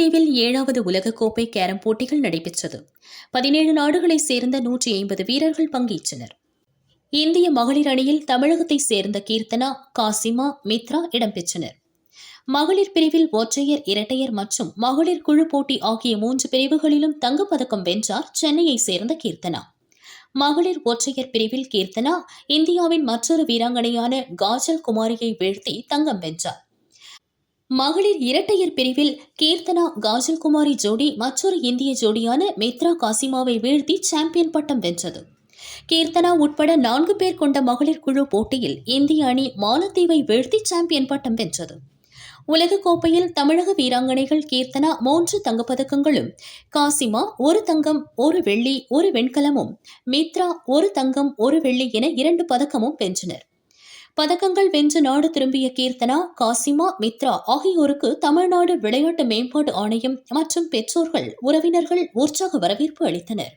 மாலத்தீவில் 7வது உலகக்கோப்பை கேரம் போட்டிகள் நடைபெற்றது. 17 நாடுகளைச் சேர்ந்த 150 வீரர்கள் பங்கேற்றனர். இந்திய மகளிர் அணியில் தமிழகத்தைச் சேர்ந்த கீர்த்தனா, காசிமா, மித்ரா இடம்பெற்றனர். மகளிர் பிரிவில் ஒற்றையர், இரட்டையர் மற்றும் மகளிர் குழு போட்டி ஆகிய 3 பிரிவுகளிலும் தங்கப்பதக்கம் வென்றார் சென்னையைச் சேர்ந்த கீர்த்தனா. மகளிர் ஒற்றையர் பிரிவில் கீர்த்தனா இந்தியாவின் மற்றொரு வீராங்கனையான காஜல் குமாரியை வீழ்த்தி தங்கம் வென்றார். மகளிர் இரட்டையர் பிரிவில் கீர்த்தனா காஜல் குமாரி ஜோடி மற்றொரு இந்திய ஜோடியான மித்ரா காசிமாவை வீழ்த்தி சாம்பியன் பட்டம் வென்றது. கீர்த்தனா உட்பட 4 பேர் கொண்ட மகளிர் குழு போட்டியில் இந்திய அணி மாலத்தீவை வீழ்த்தி சாம்பியன் பட்டம் வென்றது. உலகக்கோப்பையில் தமிழக வீராங்கனைகள் கீர்த்தனா 3 தங்கப்பதக்கங்களும், காசிமா 1 தங்கம் 1 வெள்ளி 1 வெண்கலமும், மித்ரா 1 தங்கம் 1 வெள்ளி என 2 பதக்கமும் வென்றனர். பதக்கங்கள் வென்று நாடு திரும்பிய கீர்த்தனா, காசிமா, மித்ரா ஆகியோருக்கு தமிழ்நாடு விளையாட்டு மேம்பாட்டு ஆணையம் மற்றும் பெற்றோர்கள், உறவினர்கள் உற்சாக வரவேற்பு அளித்தனர்.